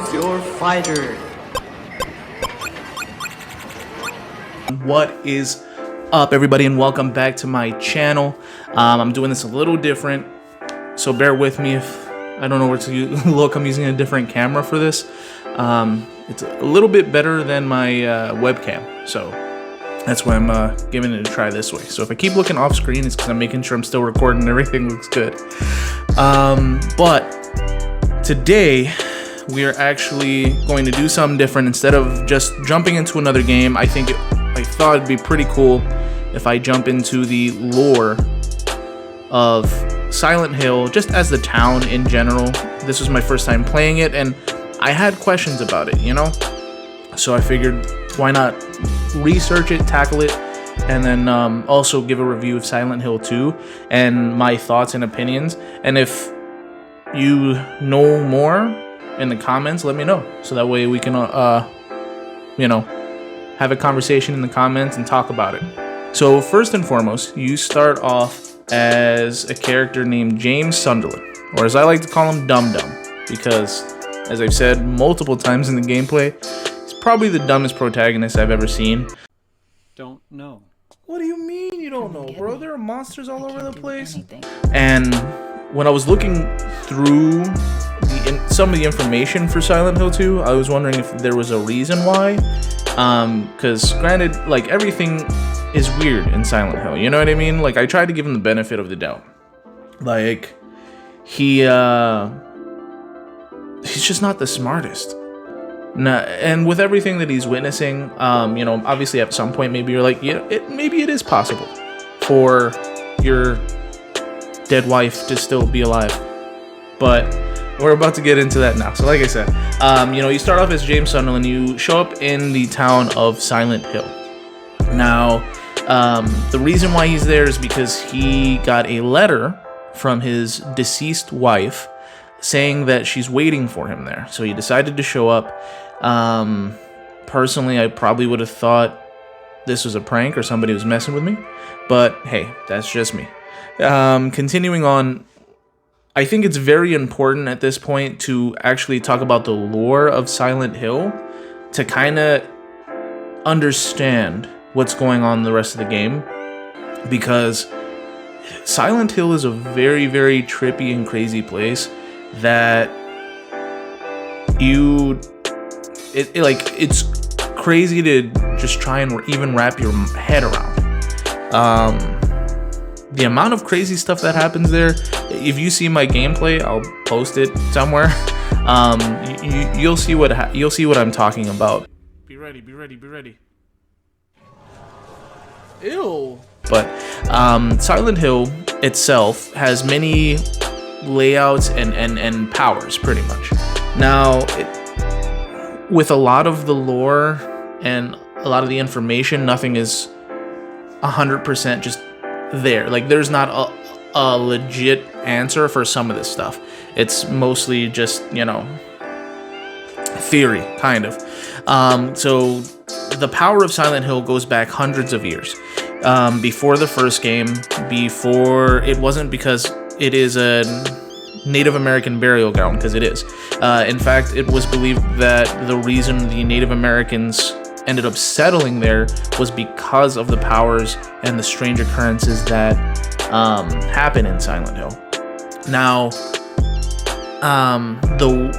Choose your fighter. What is up, everybody, and welcome back to my channel. I'm doing this a little different, so bear with me if I don't know where to look. I'm using a different camera for this. It's a little bit better than my webcam, so that's why I'm giving it a try this way. So if I keep looking off screen, it's because I'm making sure I'm still recording and everything looks good. But today we are actually going to do something different. Instead of just jumping into another game, I thought it'd be pretty cool if I jump into the lore of Silent Hill, just as the town in general. This was my first time playing it, and I had questions about it, you know? So I figured, why not research it, tackle it, and then also give a review of Silent Hill 2 and my thoughts and opinions. And if you know more in the comments, let me know, so that way we can you know, have a conversation in the comments and talk about it. So first and foremost, you start off as a character named James Sunderland, or as I like to call him, Dum Dum, because as I've said multiple times in the gameplay, he's probably the dumbest protagonist I've ever seen. Don't know. What do you mean you don't know, bro? There are monsters all over the place. And when I was looking through some of the information for Silent Hill 2, I was wondering if there was a reason why. Because granted, like, everything is weird in Silent Hill, you know what I mean? Like, I tried to give him the benefit of the doubt. Like, he's just not the smartest. Nah, and with everything that he's witnessing, you know, obviously at some point maybe you're like, yeah, maybe it is possible for your dead wife to still be alive. But we're about to get into that now. So like I said, you know, you start off as James Sunderland. You show up in the town of Silent Hill. Now, the reason why he's there is because he got a letter from his deceased wife saying that she's waiting for him there. So he decided to show up. Personally, I probably would have thought this was a prank or somebody was messing with me. But hey, that's just me. Continuing on, I think it's very important at this point to actually talk about the lore of Silent Hill to kind of understand what's going on in the rest of the game, because Silent Hill is a very, very trippy and crazy place that it's crazy to just try and even wrap your head around. The amount of crazy stuff that happens there, if you see my gameplay, I'll post it somewhere. You'll see what I'm talking about. Be ready, be ready, be ready. Ew. But Silent Hill itself has many layouts and powers, pretty much. Now, with a lot of the lore and a lot of the information, nothing is 100% just there. Like, there's not a legit answer for some of this stuff. It's mostly just, you know, theory, kind of. So the power of Silent Hill goes back hundreds of years. Before the first game, it wasn't because it is a Native American burial ground, because it is. In fact, it was believed that the reason the Native Americans ended up settling there was because of the powers and the strange occurrences that happen in Silent Hill. Now, the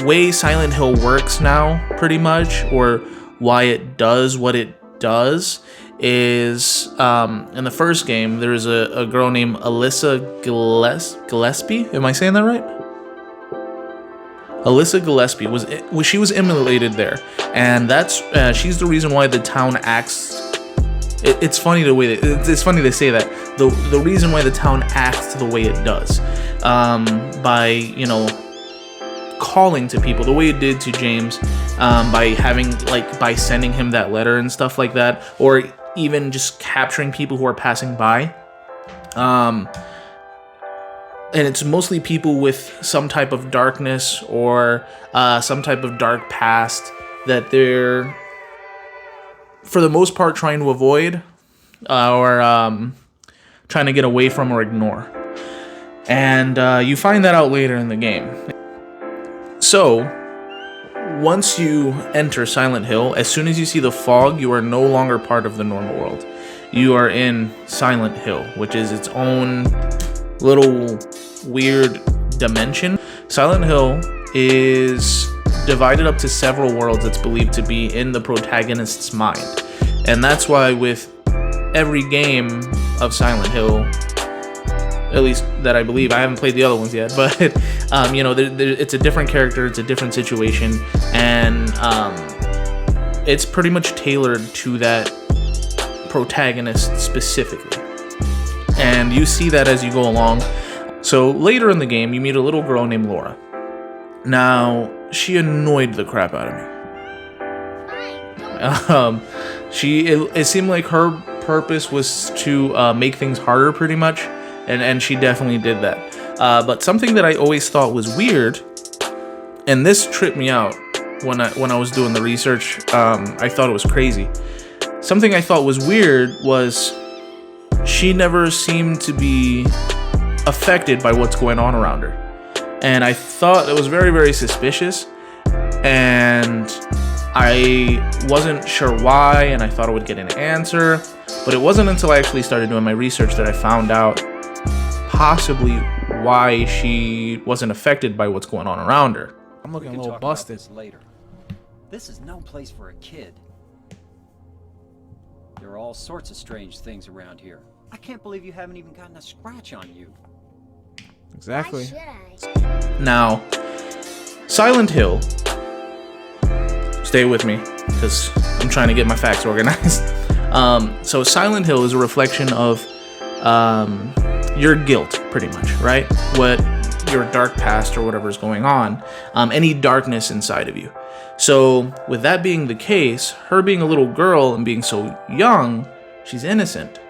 way Silent Hill works now, pretty much, or why it does what it does, is in the first game there's a girl named Alyssa Gillespie. Am I saying that right? Alyssa Gillespie was immolated there, and that's she's the reason why the town acts. It's funny it's funny to say that the reason why the town acts the way it does, by, you know, calling to people the way it did to James, by sending him that letter and stuff like that, or even just capturing people who are passing by. And it's mostly people with some type of darkness or some type of dark past that they're, for the most part, trying to avoid or trying to get away from or ignore. And you find that out later in the game. So, once you enter Silent Hill, as soon as you see the fog, you are no longer part of the normal world. You are in Silent Hill, which is its own little weird dimension. Silent Hill is divided up to several worlds that's believed to be in the protagonist's mind. And that's why with every game of Silent Hill, at least that I believe, I haven't played the other ones yet, but it's a different character, it's a different situation, and it's pretty much tailored to that protagonist specifically. And you see that as you go along. So later in the game, you meet a little girl named Laura. Now, she annoyed the crap out of me. It seemed like her purpose was to make things harder, pretty much, and she definitely did that. But something that I always thought was weird, and this tripped me out when I was doing the research. I thought it was crazy. Something I thought was weird was she never seemed to be affected by what's going on around her. And I thought it was very, very suspicious. And I wasn't sure why, and I thought I would get an answer. But it wasn't until I actually started doing my research that I found out possibly why she wasn't affected by what's going on around her. I'm looking a little busted. Later. This is no place for a kid. There are all sorts of strange things around here. I can't believe you haven't even gotten a scratch on you. Exactly. Now, Silent Hill, stay with me because I'm trying to get my facts organized. So Silent Hill is a reflection of your guilt, pretty much, right? What your dark past or whatever is going on, any darkness inside of you. So with that being the case, her being a little girl and being so young, she's innocent.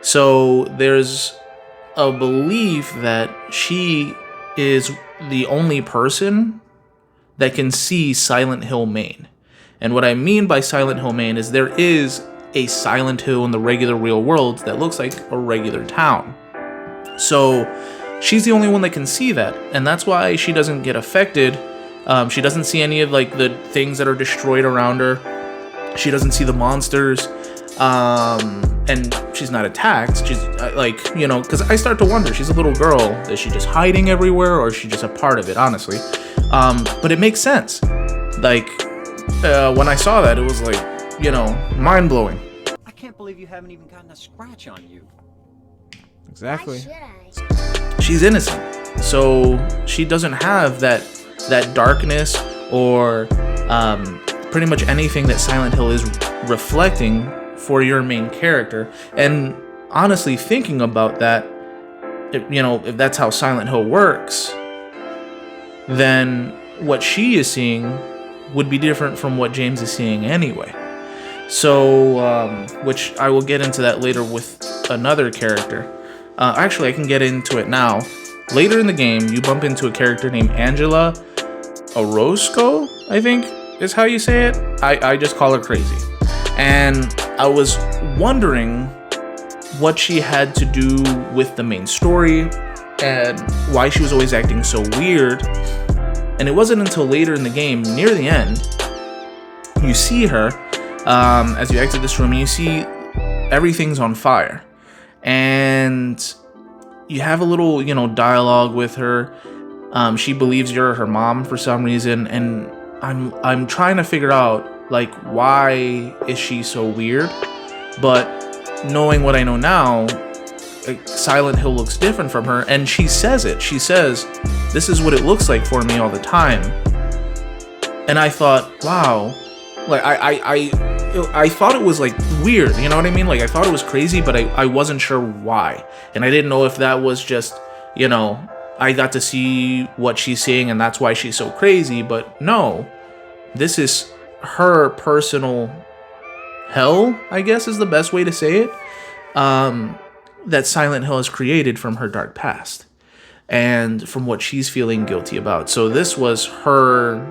So there's a belief that she is the only person that can see Silent Hill, Maine. And what I mean by Silent Hill, Maine is there is a Silent Hill in the regular real world that looks like a regular town. So she's the only one that can see that, and that's why she doesn't get affected. She doesn't see any of like the things that are destroyed around her. She doesn't see the monsters. And she's not attacked. She's because I start to wonder, she's a little girl. Is she just hiding everywhere, or is she just a part of it, honestly? But it makes sense. Like, when I saw that, it was like, mind-blowing. I can't believe you haven't even gotten a scratch on you. Exactly. She's innocent. So she doesn't have that darkness or pretty much anything that Silent Hill is reflecting for your main character. And honestly, thinking about that, if that's how Silent Hill works, then what she is seeing would be different from what James is seeing anyway. So, which I will get into that later with another character. Actually, I can get into it now. Later in the game, you bump into a character named Angela Orozco, I think is how you say it. I just call her Crazy. And I was wondering what she had to do with the main story and why she was always acting so weird. And it wasn't until later in the game, near the end, you see her as you exit this room, and you see everything's on fire. And you have a little, dialogue with her. She believes you're her mom for some reason, and I'm trying to figure out, like, why is she so weird? But knowing what I know now, Silent Hill looks different from her, and she says it. She says, "This is what it looks like for me all the time." And I thought, wow, like I thought it was like weird, you know what I mean? Like I thought it was crazy, but I wasn't sure why, and I didn't know if that was just, I got to see what she's seeing and that's why she's so crazy. But no, this is her personal hell, I guess is the best way to say it, that Silent Hill has created from her dark past and from what she's feeling guilty about. So this was her,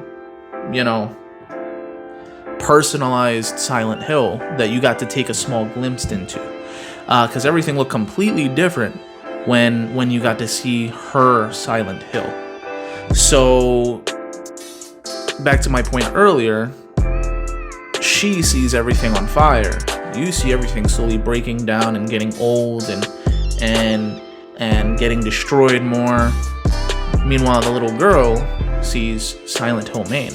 personalized Silent Hill that you got to take a small glimpse into, because everything looked completely different when you got to see her Silent Hill. So back to my point earlier, she sees everything on fire. You see everything slowly breaking down and getting old and getting destroyed more. Meanwhile, the little girl sees Silent Hill, Maine.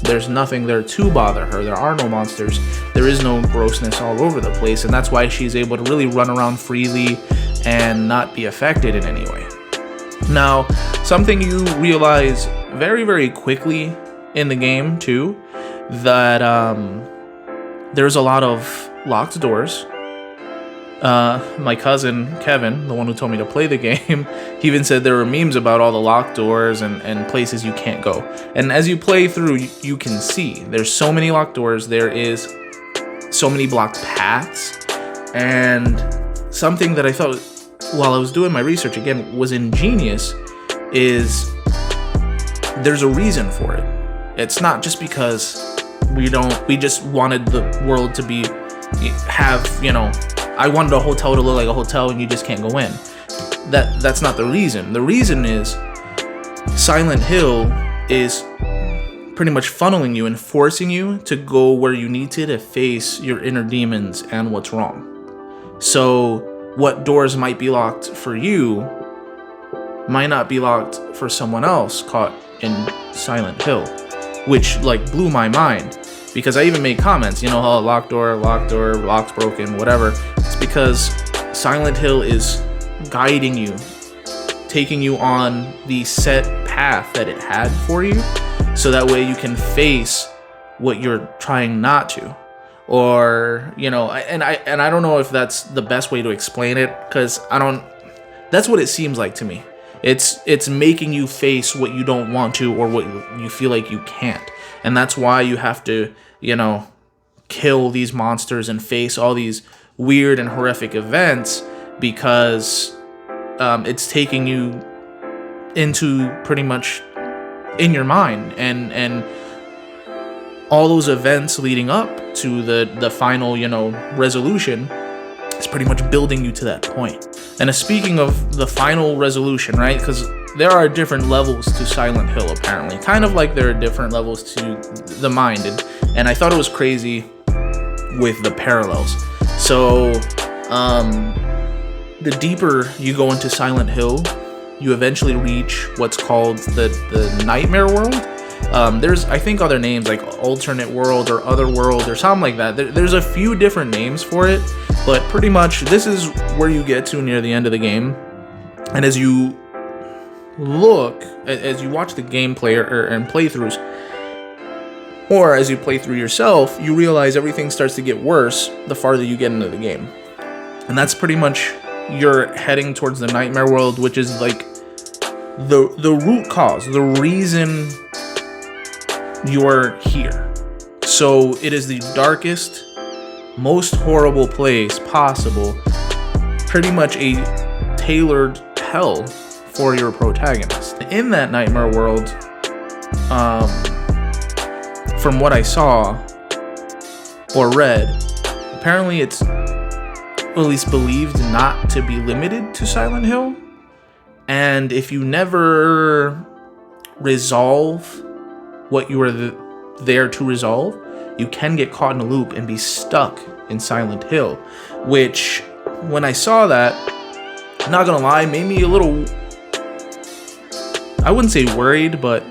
There's nothing there to bother her. There are no monsters. There is no grossness all over the place, and that's why she's able to really run around freely and not be affected in any way. Now, something you realize very, very quickly in the game too, that there's a lot of locked doors. My cousin Kevin, the one who told me to play the game, he even said there were memes about all the locked doors and places you can't go. And as you play through, you can see there's so many locked doors. There is so many blocked paths. And something that I thought while I was doing my research again was ingenious is there's a reason for it. It's not just because we just wanted the world to I wanted a hotel to look like a hotel and you just can't go in. That's not the reason. The reason is Silent Hill is pretty much funneling you and forcing you to go where you need to face your inner demons and what's wrong. So what doors might be locked for you might not be locked for someone else caught in Silent Hill, which blew my mind. Because I even made comments, oh, locked door, lock's broken, whatever. It's because Silent Hill is guiding you, taking you on the set path that it had for you, so that way you can face what you're trying not to. Or, and I don't know if that's the best way to explain it, because that's what it seems like to me. It's making you face what you don't want to or what you feel like you can't. And that's why you have to, kill these monsters and face all these weird and horrific events, because it's taking you into pretty much in your mind, and all those events leading up to the final, resolution is pretty much building you to that point. And speaking of the final resolution, right? Because there are different levels to Silent Hill, apparently. Kind of like there are different levels to the mind. And I thought it was crazy with the parallels. So, the deeper you go into Silent Hill, you eventually reach what's called the Nightmare World. There's, I think, other names like Alternate World or Other World or something like that. There's a few different names for it, but pretty much this is where you get to near the end of the game. And as you watch the gameplay and playthroughs, or as you play through yourself, you realize everything starts to get worse the farther you get into the game. And that's pretty much you're heading towards the Nightmare World, which is like the root cause, the reason you're here. So it is the darkest, most horrible place possible, pretty much a tailored hell for your protagonist. In that Nightmare World, from what I saw or read, apparently it's at least believed not to be limited to Silent Hill. And if you never resolve what you were there to resolve, you can get caught in a loop and be stuck in Silent Hill. Which, when I saw that, not gonna lie, made me a little, I wouldn't say worried, but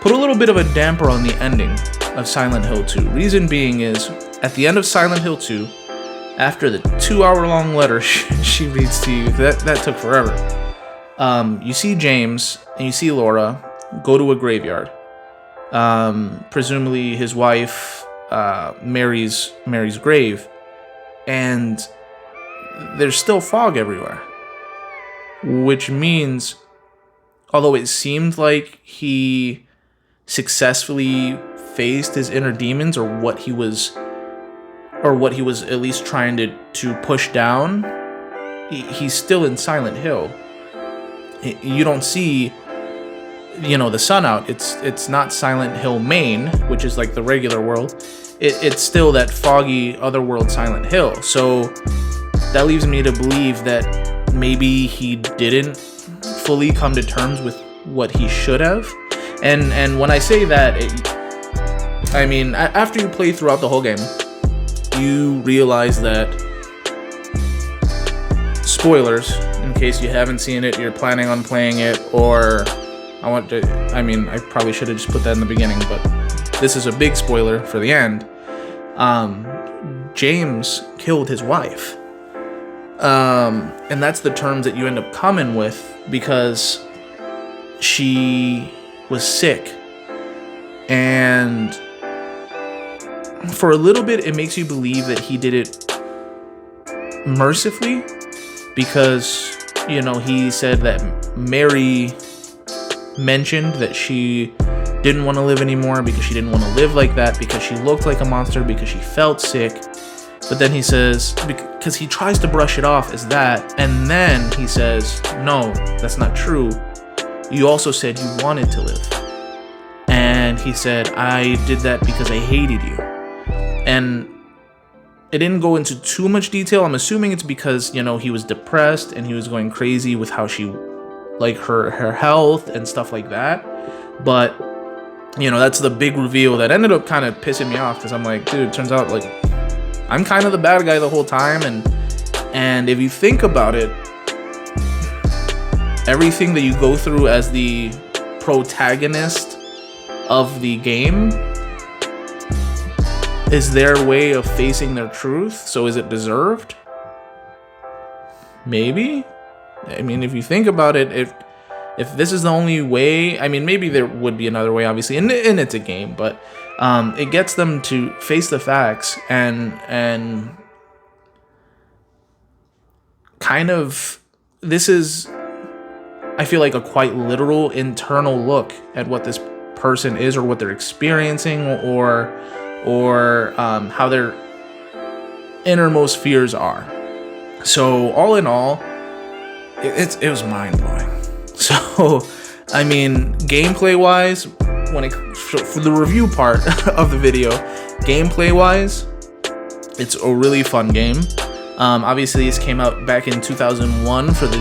put a little bit of a damper on the ending of Silent Hill 2. Reason being is, at the end of Silent Hill 2, after the 2-hour-long letter she reads to you, that took forever. You see James and you see Laura go to a graveyard. Presumably his wife, Mary's grave, and there's still fog everywhere. Which means, although it seemed like he successfully faced his inner demons, or what he was at least trying to push down, he's still in Silent Hill. You don't see, the sun out. It's not Silent Hill, Maine, which is like the regular world. It's still that foggy otherworld Silent Hill. So that leaves me to believe that maybe he didn't fully come to terms with what he should have, And when I say that, I mean, after you play throughout the whole game, you realize that, spoilers, in case you haven't seen it, you're planning on playing it, or I probably should have just put that in the beginning, but this is a big spoiler for the end. James killed his wife. And that's the terms that you end up coming with, because she was sick. And for a little bit, it makes you believe that he did it mercifully, because, you know, he said that Mary mentioned that she didn't want to live anymore because she didn't want to live like that, because she looked like a monster, because she felt sick. But then he says, because he tries to brush it off as that, and then he says, no, that's not true. You also said you wanted to live. And he said, I did that because I hated you. And it didn't go into too much detail. I'm assuming it's because, you know, he was depressed and he was going crazy with how she, like, her health and stuff like that. But, you know, that's the big reveal that ended up kind of pissing me off, because I'm like, dude, it turns out, like, I'm kind of the bad guy the whole time. And if you think about it, everything that you go through as the protagonist of the game is their way of facing their truth. So is it deserved? Maybe. I mean, if you think about it, if this is the only way, I mean, maybe there would be another way, obviously, and it's a game, but it gets them to face the facts and kind of, this is, I feel like, a quite literal internal look at what this person is, or what they're experiencing, or how their innermost fears are. So all in all, it was mind-blowing. So, I mean, gameplay-wise, for the review part of the video, gameplay-wise, it's a really fun game. Obviously, this came out back in 2001 for the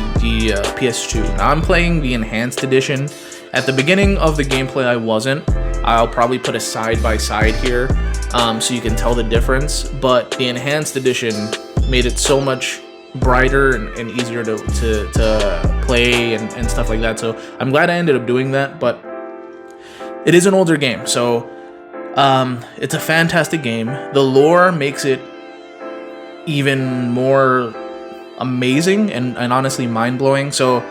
PS2. Now, I'm playing the Enhanced Edition. At the beginning of the gameplay, I wasn't. I'll probably put a side-by-side here, so you can tell the difference. But the Enhanced Edition made it so much brighter and easier to play and stuff like that. So I'm glad I ended up doing that, but it is an older game, so it's a fantastic game. The lore makes it even more amazing and honestly mind-blowing. So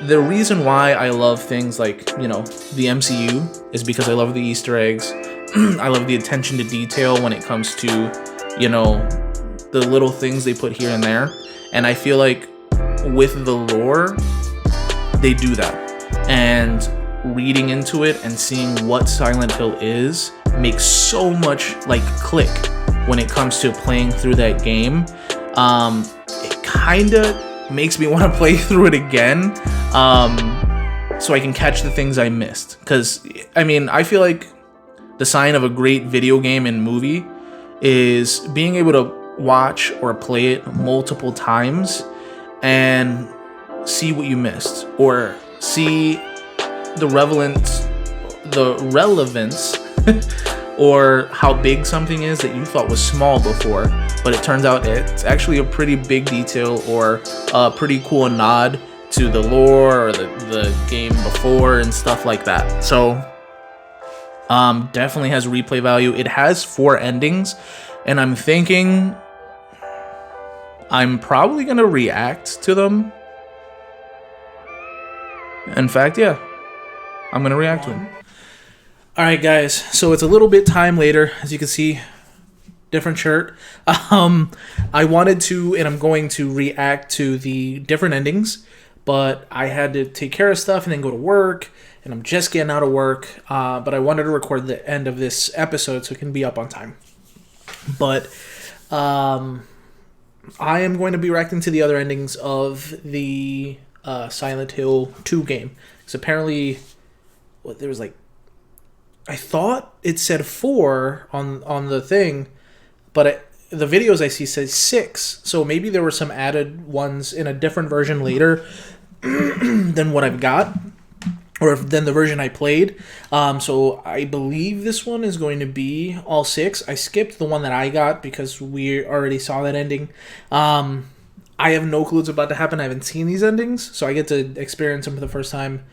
the reason why I love things like, you know, the MCU is because I love the Easter eggs. I love the attention to detail when it comes to, you know, the little things they put here and there. And I feel like with the lore, they do that. And reading into it and seeing what Silent Hill is makes so much, like, click when it comes to playing through that game. It kind of makes me want to play through it again, so I can catch the things I missed. Because, I mean, I feel like the sign of a great video game and movie is being able to watch or play it multiple times and see what you missed, or see the relevance or how big something is that you thought was small before, but it turns out it's actually a pretty big detail, or a pretty cool nod to the lore or the game before and stuff like that. So definitely has replay value. It has 4 endings, and I'm thinking I'm probably gonna react to them. In fact, yeah, I'm gonna react to them. All right, guys, so it's a little bit time later, as you can see, different shirt. I wanted to, and I'm going to react to the different endings, but I had to take care of stuff and then go to work, and I'm just getting out of work, but I wanted to record the end of this episode so it can be up on time. But I am going to be reacting to the other endings of the Silent Hill 2 game. Because apparently, there was like, I thought it said 4 on the thing, but the videos I see says 6. So maybe there were some added ones in a different version later than what I've got. or than the version I played. So I believe this one is going to be all 6. I skipped the one that I got because we already saw that ending. I have no clue what's about to happen. I haven't seen these endings, so I get to experience them for the first time.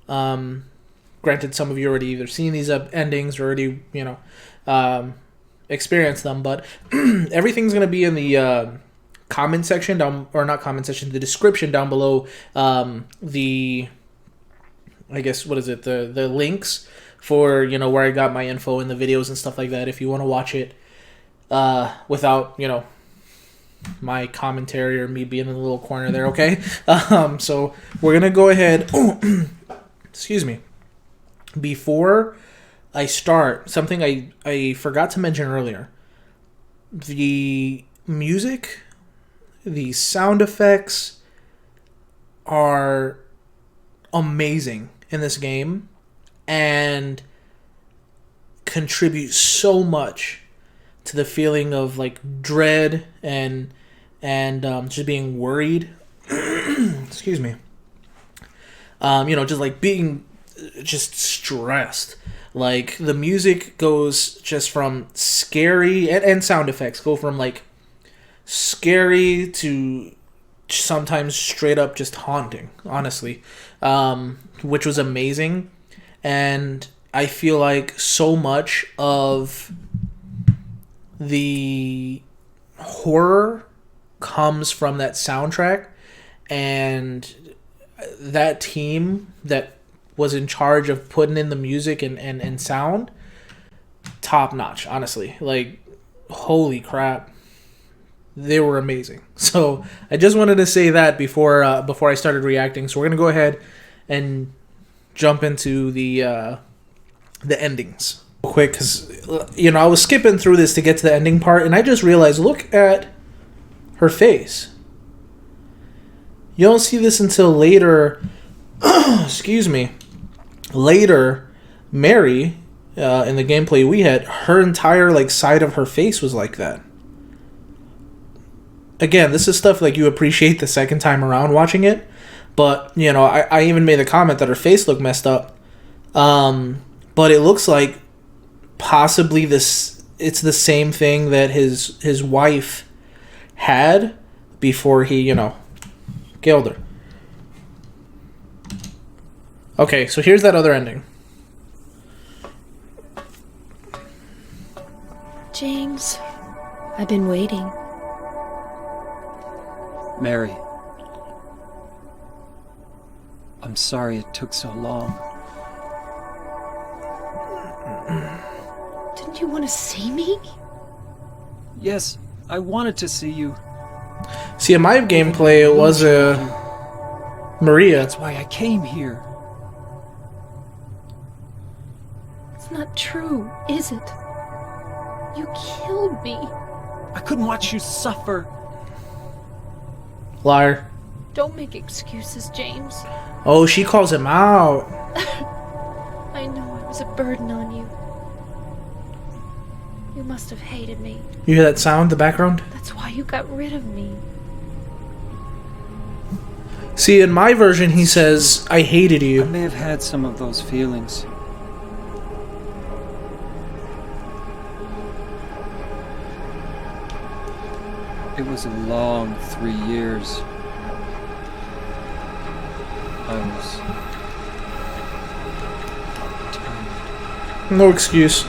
Granted, some of you already either seen these endings or already, experienced them, but everything's going to be in the comment section down, or not comment section, the description down below. I guess, what is it? The links for, where I got my info and the videos and stuff like that. If you want to watch it without, my commentary or me being in the little corner there, okay? So we're going to go ahead. Excuse me. Before I start, something I forgot to mention earlier. The music, the sound effects are amazing in this game and contribute so much to the feeling of like dread and just being worried. Excuse me. Just like being just stressed. Like the music goes just from scary and sound effects go from like scary to sometimes straight up just haunting, honestly, which was amazing. And I feel like so much of the horror comes from that soundtrack, and that team that was in charge of putting in the music and sound, top notch, honestly. Like, holy crap, they were amazing. So I just wanted to say that before I started reacting. So we're gonna go ahead and jump into the endings real quick, because I was skipping through this to get to the ending part, and I just realized, look at her face. You don't see this until later. Excuse me. Later, Mary, in the gameplay we had, her entire like side of her face was like that. Again, this is stuff like you appreciate the second time around watching it, but I even made the comment that her face looked messed up. But it looks like possibly it's the same thing that his wife had before he killed her. Okay, so here's that other ending. James, I've been waiting. Mary. I'm sorry it took so long. Didn't you want to see me? Yes, I wanted to see you. See, in my gameplay, it was Maria. That's why I came here. It's not true, is it? You killed me. I couldn't watch you suffer. Liar. Don't make excuses, James. Oh, she calls him out. I know I was a burden on you. You must have hated me. You hear that sound in the background? That's why you got rid of me. See, in my version, he says, I hated I you. may have had some of those feelings. It was a long 3 years. I was tired. No excuse.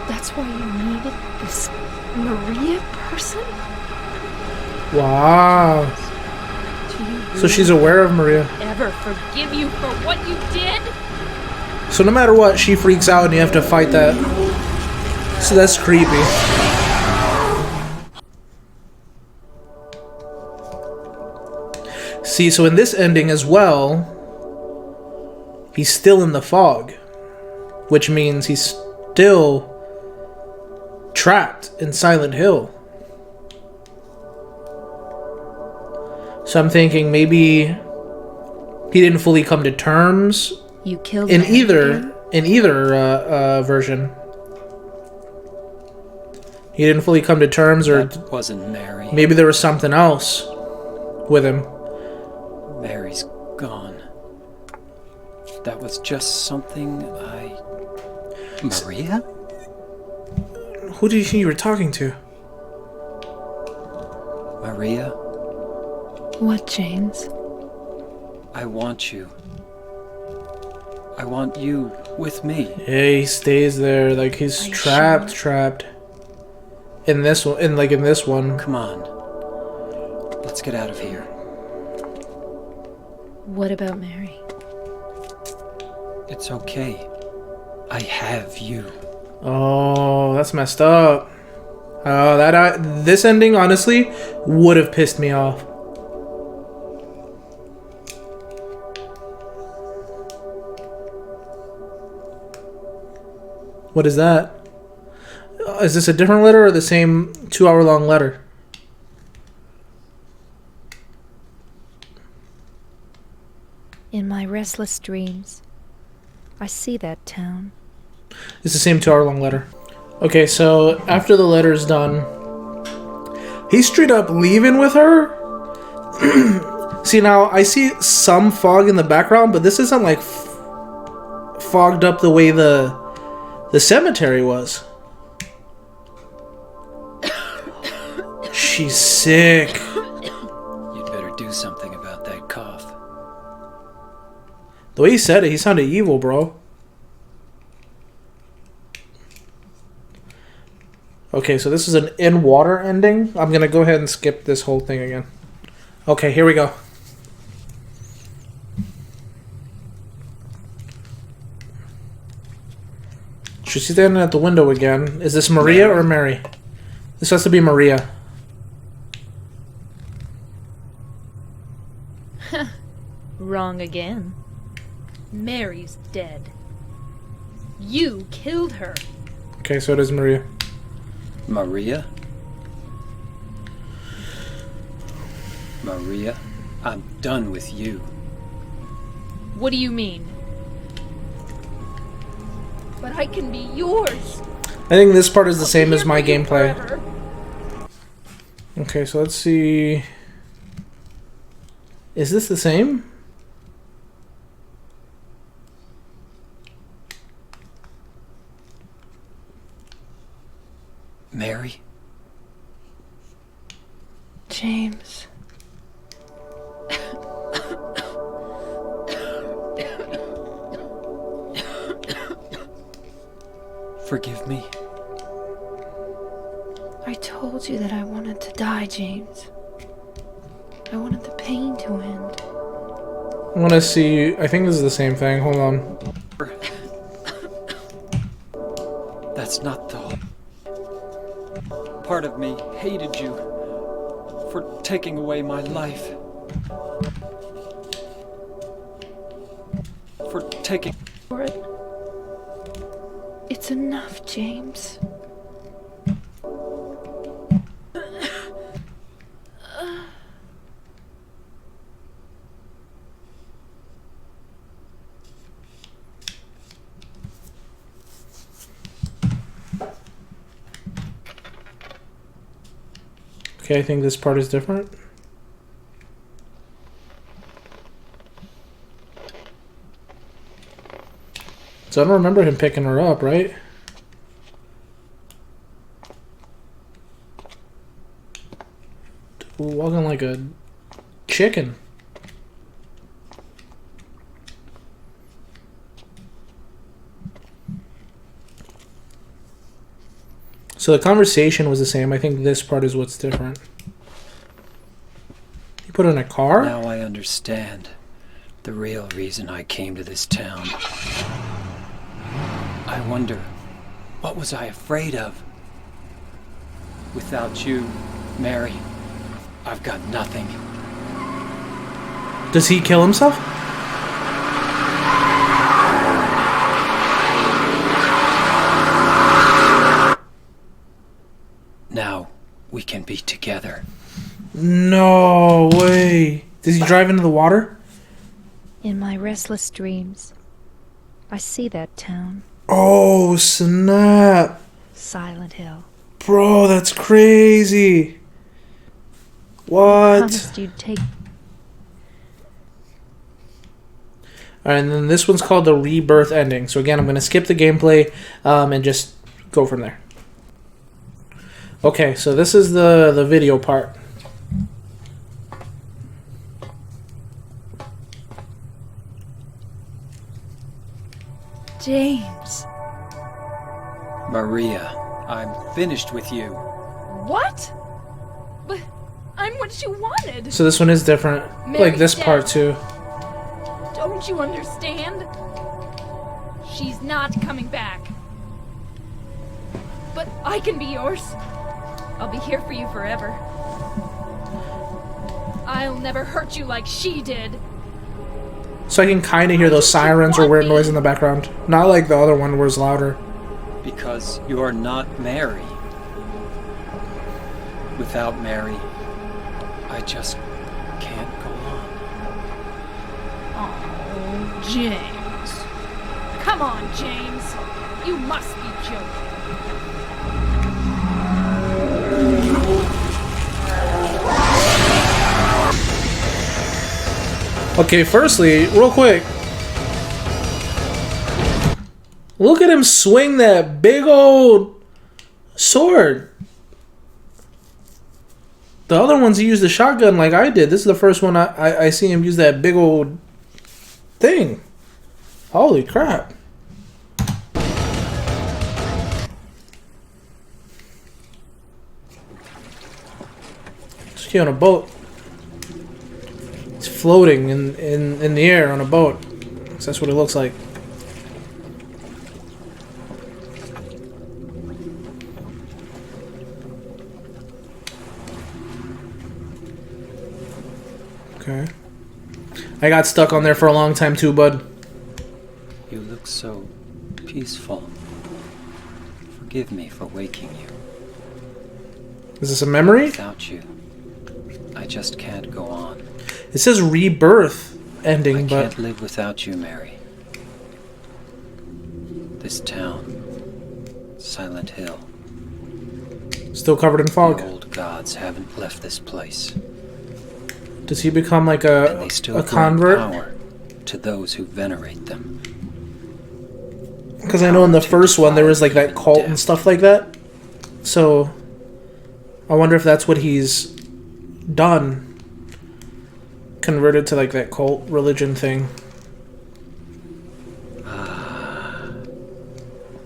That's why you needed this Maria person? Wow. Do you So she's aware of Maria. ever forgive you for what you did? So no matter what, she freaks out and you have to fight that. So that's creepy. See, so in this ending as well, he's still in the fog, which means he's still trapped in Silent Hill. So I'm thinking maybe he didn't fully come to terms You killed in Mary either again? version. He didn't fully come to terms, or That wasn't Mary. maybe there was something else with him. Mary's gone. That was just something Maria? Who did you think you were talking to? Maria, What, James? I want you. I want you with me. Yeah, he stays there like he's Are you trapped. In this one, in this one. Come on. Let's get out of here. What about Mary? It's okay. I have you. Oh, that's messed up. Oh, this ending honestly would have pissed me off. What is that? Is this a different letter or the same 2-hour-long letter? In my restless dreams, I see that town. It's the same 2-hour-long letter. Okay, so after the letter's done, he's straight up leaving with her. See, now I see some fog in the background, but this isn't like fogged up the way the cemetery was. She's sick. You'd better do something about that cough. The way he said it, he sounded evil, bro. Okay, so this is an in-water ending. I'm gonna go ahead and skip this whole thing again. Okay, here we go. She's standing at the window again. Is this Maria or Mary? This has to be Maria. Wrong again. Mary's dead. You killed her. Okay, so it is Maria. Maria? Maria, I'm done with you. What do you mean? But I can be yours. I think this part is the same as my Here for you gameplay. forever. Okay, so let's see. Is this the same? Mary? James. Forgive me. I told you that I wanted to die, James. I wanted the pain to end. I want to see. I think this is the same thing. Hold on. That's not the whole... Part of me hated you for taking away my life. For taking... For it. It's enough, James. Okay, I think this part is different. So I don't remember him picking her up, right? Dude, walking like a chicken. So the conversation was the same. I think this part is what's different. You put it in a car? Now I understand the real reason I came to this town. I wonder, what was I afraid of? Without you, Mary, I've got nothing. Does he kill himself? Now we can be together. No way. Does he drive into the water? In my restless dreams, I see that town. Oh, snap. Silent Hill. Bro, that's crazy. What? Promised you'd take... Alright, and then this one's called the Rebirth ending. So again, I'm going to skip the gameplay and just go from there. Okay, so this is the video part. James. Maria, I'm finished with you. What? But I'm what you wanted. So this one is different. Like this Mary's part dead. too. Don't you understand? She's not coming back. But I can be yours. I'll be here for you forever. I'll never hurt you like she did. So I can kind of hear those sirens or weird noise in the background. Not like the other one where it's louder. Because you're not Mary. Without Mary, I just can't go on. Oh, James. Come on, James. You must be joking. Okay, firstly, real quick. Look at him swing that big old sword. The other ones he used the shotgun like I did. This is the first one I see him use that big old thing. Holy crap. Is he on a boat? He's floating in the air on a boat. So that's what it looks like. Okay. I got stuck on there for a long time too, bud. You look so peaceful. Forgive me for waking you. Is this a memory? Without you, I just can't go on. It says rebirth ending, I but can't live without you, Mary. This town, Silent Hill. still covered in The fog. old gods haven't left this place. Does he become like And they a still grant convert? power to those who venerate them. Because I know in the first one there was like that cult and stuff like that. So I wonder if that's what he's done. Converted to like that cult religion thing.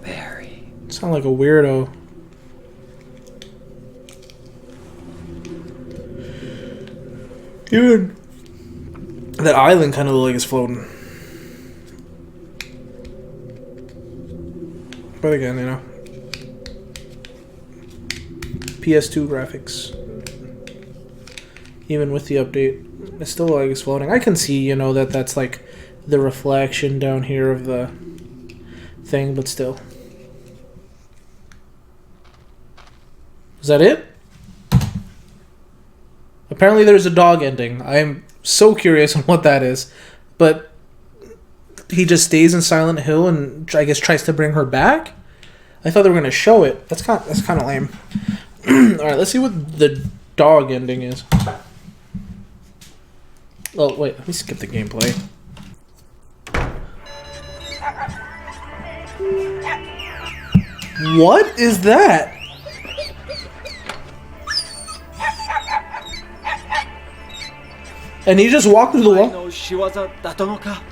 Mary. Sound like a weirdo. Even that island kind of looks like it's floating. But again, you know. PS2 graphics. Even with the update, it still looks like it's floating. I can see, you know, that's like the reflection down here of the thing, but still. Is that it? Apparently there's a dog ending. I am so curious on what that is. But he just stays in Silent Hill and I guess tries to bring her back? I thought they were going to show it. That's kind of lame. Alright, let's see what the dog ending is. Oh, wait. Let me skip the gameplay. What is that? And he just walked through the wall? No, she was a Datonoka.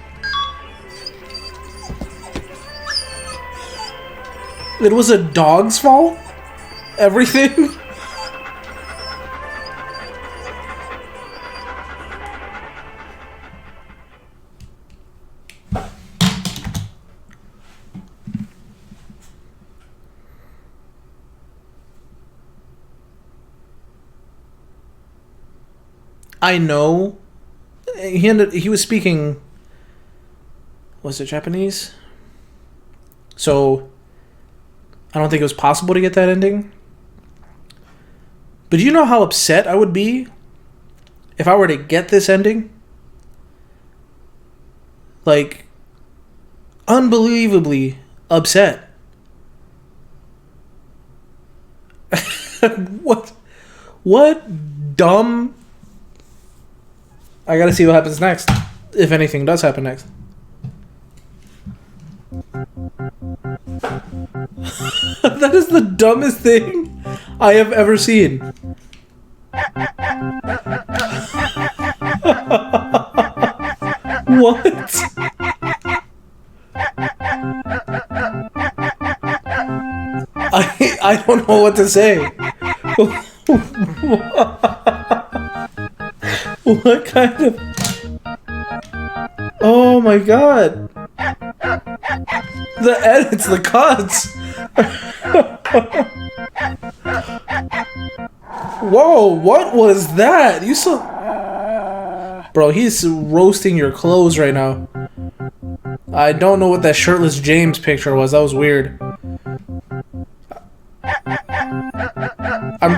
It was a dog's fault? Everything? I know. He was speaking. Was it Japanese? So I don't think it was possible to get that ending. But do you know how upset I would be if I were to get this ending? Like, unbelievably upset. What dumb... I gotta see what happens next. If anything does happen next. That is the dumbest thing I have ever seen. What? I don't know what to say. What kind of... Oh my god. The edits, the cuts. Whoa, what was that? You saw... Bro, he's roasting your clothes right now. I don't know what that shirtless James picture was. That was weird.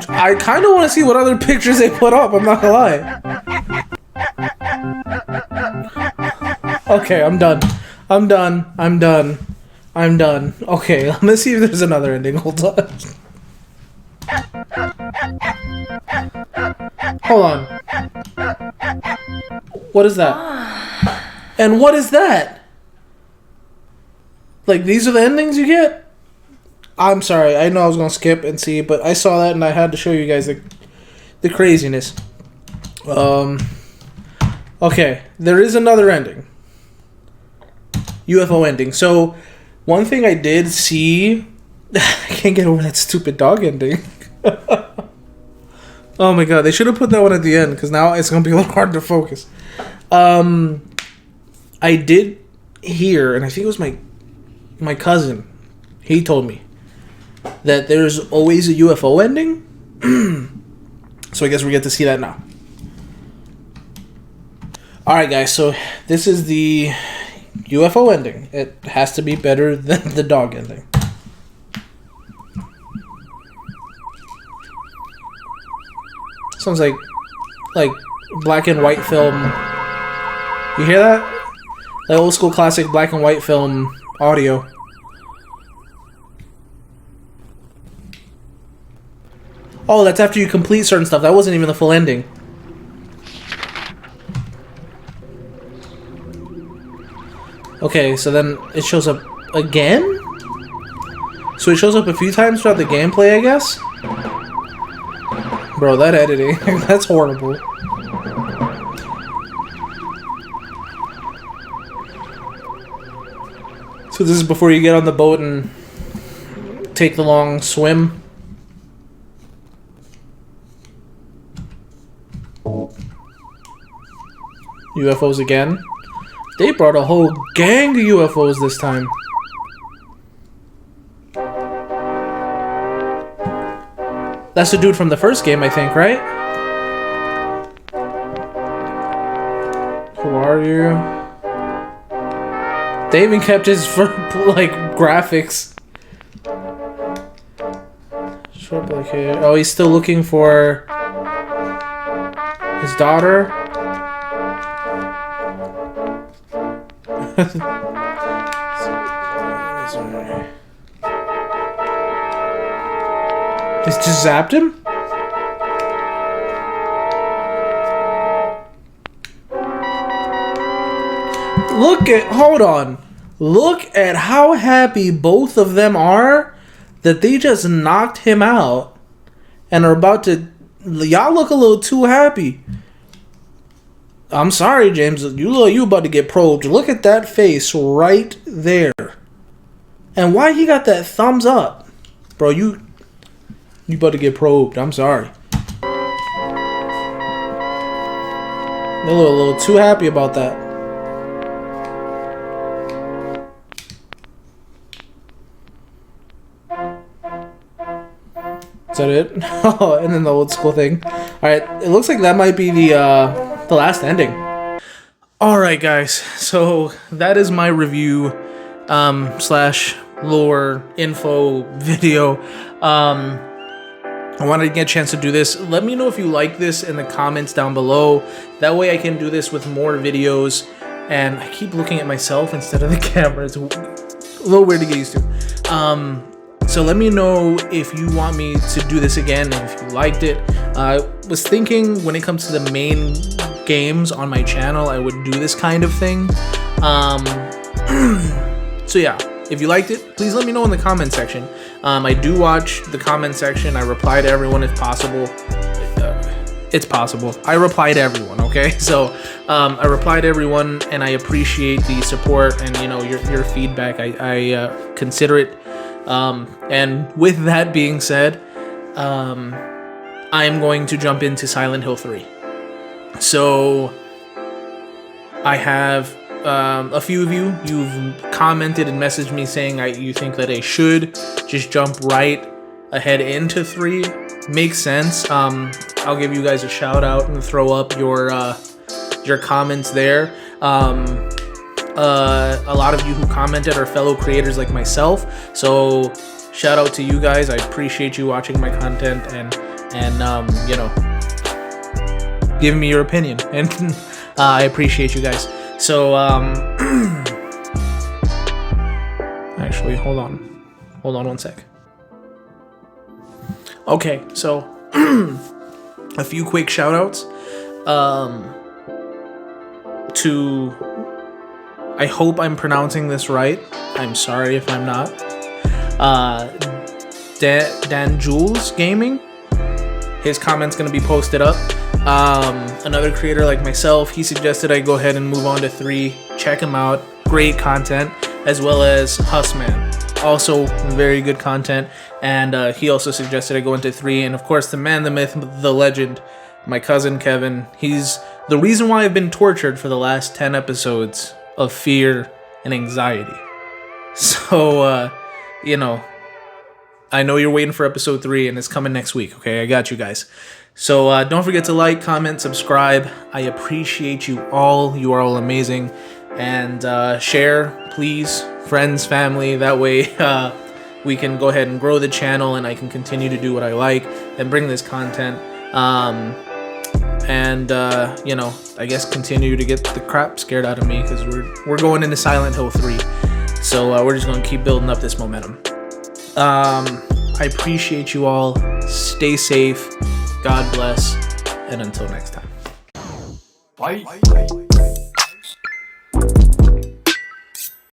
I kind of want to see what other pictures they put up. I'm not gonna lie. Okay, I'm done. I'm done. I'm done. I'm done. Okay, let me see if there's another ending. Hold on. Hold on. What is that? And what is that? Like, these are the endings you get? I'm sorry, I know I was gonna skip and see, but I saw that and I had to show you guys the craziness. Okay, there is another ending. UFO ending. So, one thing I did see... I can't get over that stupid dog ending. Oh my god, they should have put that one at the end, because now it's gonna be a little hard to focus. I did hear, and I think it was my cousin, he told me that there's always a UFO ending. So I guess we get to see that now. Alright guys, so this is the UFO ending. It has to be better than the dog ending. Sounds like black and white film. You hear that? Like old school classic black and white film audio. Oh, that's after you complete certain stuff. That wasn't even the full ending. Okay, so then it shows up again? So it shows up a few times throughout the gameplay, I guess? Bro, that editing, that's horrible. So this is before you get on the boat and take the long swim? UFOs again? They brought a whole gang of UFOs this time. That's the dude from the first game, I think, right? Who are you? They even kept his, like, graphics. Short black hair. Oh, he's still looking for his daughter. This just zapped him? Hold on. Look at how happy both of them are that they just knocked him out and are about to... Y'all look a little too happy. I'm sorry, James. You about to get probed. Look at that face right there. And why he got that thumbs up? Bro, you about to get probed. I'm sorry. They're a little too happy about that. Is that it? Oh, and then the old school thing. Alright, it looks like that might be the last ending. Alright guys, so that is my review slash lore info video. I wanted to get a chance to do this. Let me know if you like this in the comments down below. That way I can do this with more videos. And I keep looking at myself instead of the camera. It's a little weird to get used to. So let me know if you want me to do this again and if you liked it. I was thinking when it comes to the main games on my channel, I would do this kind of thing. So yeah, if you liked it, please let me know in the comment section. I do watch the comment section. I reply to everyone if possible. It's possible. I reply to everyone, okay? So I reply to everyone, and I appreciate the support and, you know, your feedback. I consider it. And with that being said, I am going to jump into Silent Hill 3. So I have a few of you've commented and messaged me saying you think that I should just jump right ahead into 3. Makes sense. I'll give you guys a shout out and throw up your comments there. A lot of you who commented are fellow creators like myself, so shout out to you guys. I appreciate you watching my content and you know, giving me your opinion, and I appreciate you guys. So actually, hold on one sec. Okay, so a few quick shout outs to, I hope I'm pronouncing this right, I'm sorry if I'm not, Dan Jules Gaming. His comment's gonna be posted up. Another creator like myself, he suggested I go ahead and move on to 3. Check him out, great content, as well as Hussman, also very good content, and he also suggested I go into 3. And of course, the man, the myth, the legend, my cousin Kevin. He's the reason why I've been tortured for the last 10 episodes of fear and anxiety. So you know, I know you're waiting for episode 3, and it's coming next week. Okay, I got you guys. So don't forget to like, comment, subscribe. I appreciate you all. You are all amazing. And share, please, friends, family. That way we can go ahead and grow the channel, and I can continue to do what I like and bring this content. You know, I guess continue to get the crap scared out of me, because we're going into Silent Hill 3. So we're just going to keep building up this momentum. I appreciate you all. Stay safe. God bless. And until next time. Bye.